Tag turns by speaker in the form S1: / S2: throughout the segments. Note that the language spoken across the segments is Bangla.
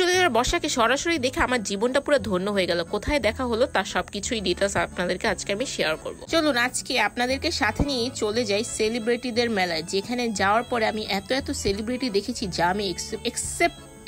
S1: জলিলের বর্ষাকে সরাসরি দেখে আমার জীবনটা পুরো ধন্য হয়ে গেল। কোথায় দেখা হলো তার সবকিছুই ডিটেলস আপনাদেরকে আজকে আমি শেয়ার করব। চলুন আজকে আপনাদেরকে সাথে নিয়ে চলে যাই সেলিব্রিটিদের মেলায়, যেখানে যাওয়ার পরে আমি এত সেলিব্রিটি দেখেছি যা আমি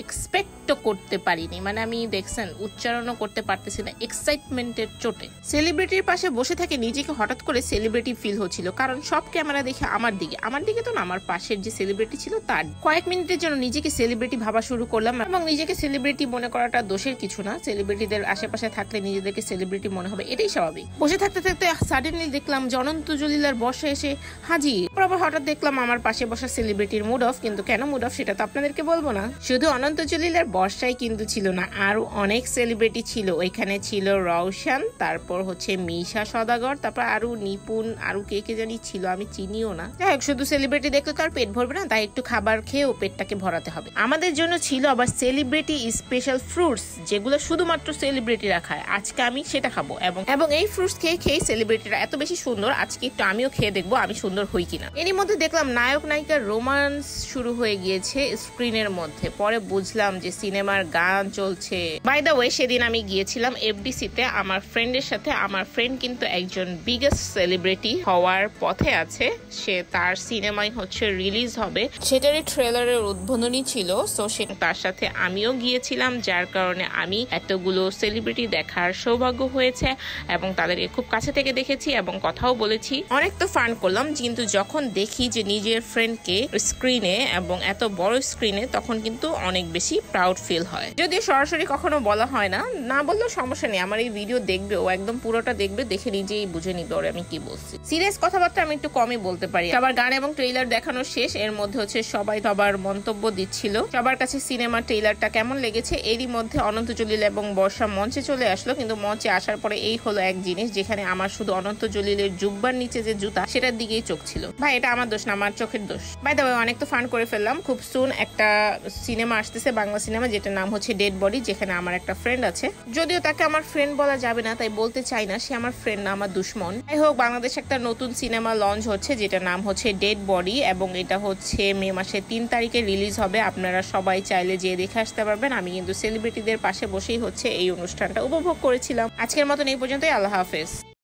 S1: এক্সপেক্টও করতে পারিনি। মানে আমি দেখছেন উচ্চারণও করতে পারতেছি না এক্সাইটমেন্টের চোটে। সেলিব্রিটির পাশে বসে থেকে নিজেকে হঠাৎ করে সেলিব্রিটি ফিল হচ্ছিল, কারণ সব ক্যামেরা দেখে আমার দিকে তো না, আমার পাশের যে সেলিব্রিটি ছিল তার। কয়েক মিনিটের জন্য নিজেকে সেলিব্রিটি ভাবা শুরু করলাম, এবং নিজেকে সেলিব্রিটি মনে করাটা দোষের কিছু না। সেলিব্রিটিদের আশেপাশে থাকলে নিজেদেরকে সেলিব্রিটি মনে হবে, এটাই স্বাভাবিক। বসে থাকতে থাকতে সাডেনলি দেখলাম যে অনন্ত জলিলের বর্ষা এসে হাজির। আবার হঠাৎ দেখলাম আমার পাশে বসা সেলিব্রিটির মুড অফ, কিন্তু কেন মুড অফ সেটা তো আপনাদেরকে বলবো না। শুধু অনন্ত জলিলের বর্ষাই কিন্তু ছিল না, আরো অনেক সেলিব্রিটি ছিল। ওইখানে ছিল রওশন, তারপর হচ্ছে মিশা সদাগর, তারপর আরো নিপুণ, আরো কে জানি ছিল, আমি চিনিও না। যাই হোক, শুধু সেলিব্রিটি দেখলে তো আর পেট ভরবে না, তাই একটু খাবার খেয়েও পেটটাকে ভরাতে হবে। আমাদের জন্য ছিল আবার সেলিব্রিটি স্পেশাল ফ্রুটস, যেগুলো শুধুমাত্র সেলিব্রিটিরা খায়। আজকে আমি সেটা খাবো, এবং এই ফ্রুটস খেয়ে সেলিব্রিটিরা এত বেশি সুন্দর, আজকে একটু আমিও খেয়ে দেখবো আমি সুন্দর হই কিনা। এরই মধ্যে দেখলাম নায়ক নায়িকার রোমান্স শুরু হয়ে গিয়েছে স্ক্রিনের মধ্যে। পরে বুঝলাম যে সিনেমার গান চলছে। বাই দ্য ওয়ে, সেদিন আমি গিয়েছিলাম এফডিসিতে আমার ফ্রেন্ডের সাথে। আমার ফ্রেন্ড কিন্তু একজন বিগেস্ট সেলিব্রিটি হওয়ার পথে আছে। সে তার সিনেমায় হচ্ছে রিলিজ হবে, সেটারই ট্রেলারের উদ্বোধনী ছিল। সো তার সাথে আমিও গিয়েছিলাম, যার কারণে আমি এতগুলো সেলিব্রিটি দেখার সৌভাগ্য হয়েছে, এবং তাদেরকে খুব কাছে থেকে দেখেছি এবং কথাও বলেছি। অনেক তো ফান করলাম, কিন্তু যখন দেখি যে নিজের ফ্রেন্ডকে স্ক্রিনে এবং এত বড় স্ক্রিনে, তখন কিন্তু অনেক বেশি প্রাউড ফিল হয়। যদিও সরাসরি কখনো বলা হয় না, না বললেও সমস্যা নেই। আমার এই ভিডিও দেখবে, ও একদম পুরোটা দেখবে, দেখে নিজেই বুঝে নিবে ওর আমি কি বলছি। সিরিয়াস কথাবার্তা আমি একটু কমই বলতে পারি। সবার গান এবং ট্রেইলার দেখানো শেষ, এর মধ্যে হচ্ছে সবাই সবার মন্তব্য দিচ্ছিল, সবার কাছে সিনেমা ট্রেইলারটা কেমন লেগেছে। এরই মধ্যে অনন্ত জলিল এবং বর্ষা মঞ্চে চলে আসলো, কিন্তু মঞ্চে আসার পরে এই হলো এক জিনিস, যেখানে আমার শুধু অনন্ত জলিলের জুব্বার নিচে যে জুতা, সেটার দিকেই চোখ ছিল। ভাই, এটা আমার দোষ না, আমার চোখের দোষ। বাই দ্য ওয়ে, অনেক তো ফান করে ফেললাম। খুব সুন একটা সিনেমা আসতেছে, বাংলা সিনেমা, যেটার নাম হচ্ছে ডেড বডি, যেখানে আমার একটা ফ্রেন্ড আছে। যদিও তাকে আমার ফ্রেন্ড বলা যাবে না, তাই বলতে চাই না, সে আমার ফ্রেন্ড না, আমার দুশ্মন। যাই হোক, বাংলাদেশে একটা নতুন সিনেমা লঞ্চ হচ্ছে, যেটার নাম হচ্ছে ডেড বডি, এবং এটা হচ্ছে মে মাসের 3 তারিখে রিলিজ হবে। আপনারা সবাই চাইলে যেয়ে দেখে আসতে পারবেন। আমি কিন্তু সেলিব্রিটিদের পাশে বসেই হচ্ছে এই অনুষ্ঠানটা উপভোগ করেছিলাম। আজকের মতন এই পর্যন্তই। আল্লাহ হাফেজ।